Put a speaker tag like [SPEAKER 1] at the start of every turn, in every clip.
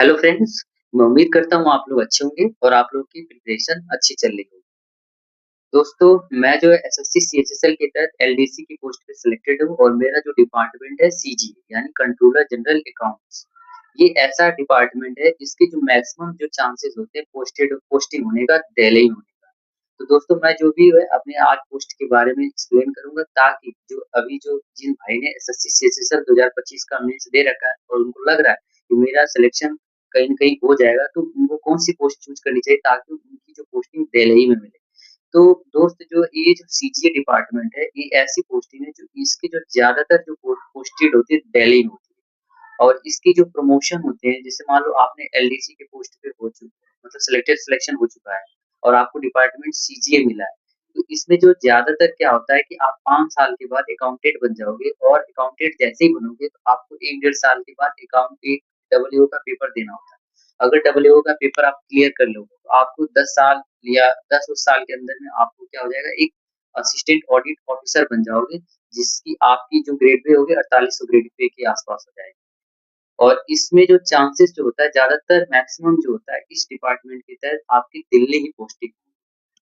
[SPEAKER 1] Hello friends, मैं उम्मीद करता हूँ आप लोग अच्छे होंगे और आप लोग की प्रिपरेशन अच्छी चल रही होगी। दोस्तों, मैं जो है एसएससी सीएचएसएल के तहत एलडीसी की पोस्ट पे सिलेक्टेड हूँ और मेरा जो डिपार्टमेंट है सीजीए यानी कंट्रोलर जनरल अकाउंट्स। ये ऐसा डिपार्टमेंट है जिसके जो मैक्सिमम जो चांसेस होते हैं पोस्टिंग होने का दिल्ली में होने का। तो दोस्तों मैं जो भी है अपने आज पोस्ट के बारे में एक्सप्लेन करूंगा ताकि जो जिन भाई ने एसएससी सीएचएसएल 2025 का मेंस दे रखा है और उनको लग रहा है कि मेरा सिलेक्शन कहीं न कहीं हो जाएगा, तो उनको कौन-सी पोस्ट चूज़ करनी चाहिए ताकि उनकी जो पोस्टिंग दिल्ली में मिले। तो दोस्त जो ये जो सीजीए डिपार्टमेंट है, ये ऐसी पोस्टिंग है जो इसके जो ज़्यादातर जो पोस्टेड होती है दिल्ली में होती है और इसकी जो प्रमोशन होते हैं, जैसे मान लो आपने एलडीसी के पोस्ट पे हो चुके मतलब सिलेक्शन हो चुका है और आपको डिपार्टमेंट सीजीए मिला है। तो इसमें जो ज़्यादातर क्या होता है कि आप 5 साल के बाद अकाउंटेंट बन जाओगे और अकाउंटेंट जैसे ही बनोगे तो आपको 1 डेढ़ साल के बाद एक डब्ल्यूओ का पेपर देना होता है। अगर डब्ल्यूओ का पेपर आप क्लियर कर लोगे तो आपको 10 साल या 10 उस साल के अंदर में आपको क्या हो जाएगा, एक असिस्टेंट ऑडिट ऑफिसर बन जाओगे, जिसकी आपकी जो ग्रेड पे होगी 4800 ग्रेड पे के आस-पास हो जाएगी। और इसमें जो चांसेस जो होता है ज़्यादातर मैक्सिमम जो होता है इस डिपार्टमेंट के तहत आपकी दिल्ली ही पोस्टिंग होगी।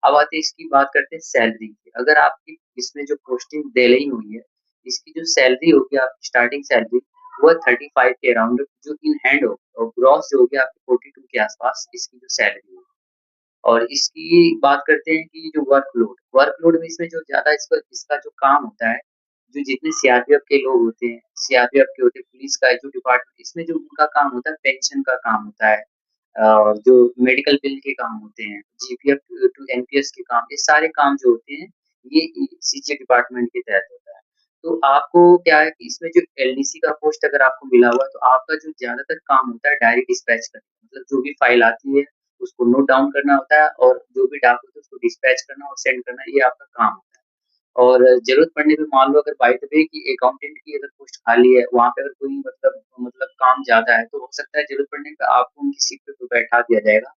[SPEAKER 1] अब आते हैं इसकी बात करते हैं सैलरी की। अगर आपकी इसमें जो पोस्टिंग दिल्ली हुई है, इसकी जो सैलरी होगी आपकी स्टार्टिंग सैलरी वो 35 के अराउंड जो इन हैंड हो और ग्रॉस जो होगी आपकी 42 के आस-पास इसकी जो सैलरी होगी। और इसकी बात करते हैं कि जो वर्कलोड में इसमें जो ज़्यादा इसका इसका जो काम होता है, जो जितने सीआरपीएफ के लोग होते हैं, सीआरपीएफ के होते हैं, पुलिस का जो डिपार्टमेंट इसमें जो उनका काम होता है पेंशन का काम होता है और जो मेडिकल बिल के काम होते हैं, जीपीएफ टू एनपीएस के काम, ये सारे काम जो होते हैं, ये सीजीए डिपार्टमेंट के तहत होता है। तो आपको क्या है कि इसमें जो एलडीसी का पोस्ट अगर आपको मिला हुआ है, तो आपका जो ज़्यादातर काम होता है डायरी डिस्पैच करना, मतलब जो भी फाइल आती है उसको नोट डाउन करना होता है और जो भी डाक होता है उसको डिस्पैच करना और सेंड करना, ये आपका काम होता है। और ज़रूरत पड़ने पे मान लो अगर बाय द वे कि अकाउंटेंट की अगर पोस्ट खाली है, वहाँ पे अगर कोई मतलब काम ज़्यादा है, तो हो सकता है ज़रूरत पड़ने पे आपको उनकी सीट पे बैठा दिया जाएगा।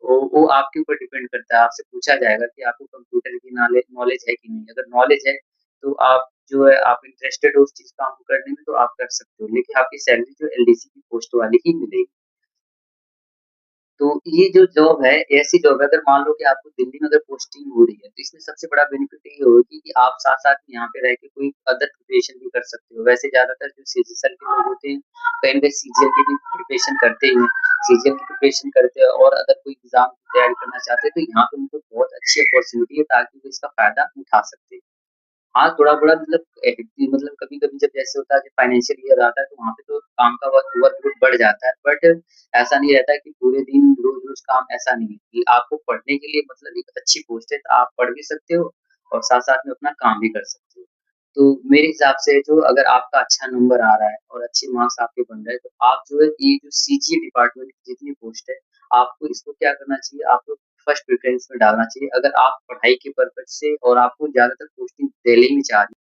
[SPEAKER 1] वो आपके ऊपर डिपेंड करता है, आपसे पूछा जाएगा कि आपको कंप्यूटर की नॉलेज है कि नहीं? अगर नॉलेज है, तो आप जो है आप इंटरेस्टेड हो उस चीज़ काम को करने में तो आप कर सकते हो, लेकिन आपकी सैलरी जो एलडीसी की पोस्ट वाली ही मिलेगी। तो ये जो जॉब है, ऐसी जॉब है अगर मान लो कि आपको दिल्ली में अगर पोस्टिंग हो रही है, तो इसमें सबसे बड़ा बेनिफिट ये होगी कि आप साथ-साथ में यहाँ पे रह के कोई अदर प्रिपरेशन भी कर सकते हो। वैसे ज़्यादातर जो सीजीएल के लोग होते हैं, कहीं न कहीं सीजीएल की भी प्रिपरेशन करते ही हैं। सीजीएल की प्रिपरेशन करते हैं और अगर कोई एग्ज़ाम की तैयारी करना चाहते हैं, तो यहाँ पे उनको बहुत अच्छी अपॉर्च्युनिटी है ताकि वो इसका फ़ायदा उठा सकते हैं। हाँ, थोड़ा-बड़ा मतलब कभी-कभी जब जैसे होता है कि फाइनेंशियल ईयर आता है, तो वहाँ पे तो काम का वर्कलोड बढ़ जाता है। बट ऐसा नहीं रहता है कि पूरे दिन रोज़-रोज़ काम ऐसा नहीं है कि आपको पढ़ने के लिए मतलब एक अच्छी पोस्ट है, तो आप पढ़ भी सकते हो और साथ-साथ में अपना काम भी कर सकते हो। तो मेरे हिसाब से जो अगर आपका अच्छा नंबर आ रहा है और अच्छे मार्क्स आपके बन रहे हैं, तो आप जो है ये जो सीजीए डिपार्टमेंट की जितनी पोस्ट है, आपको इसको क्या करना चाहिए, आपको फर्स्ट प्रेफ़रेंस में डालना चाहिए। अगर आप पढ़ाई के पर्पज़ से और आपको ज़्यादातर पोस्टिंग दिल्ली में चाह रही है,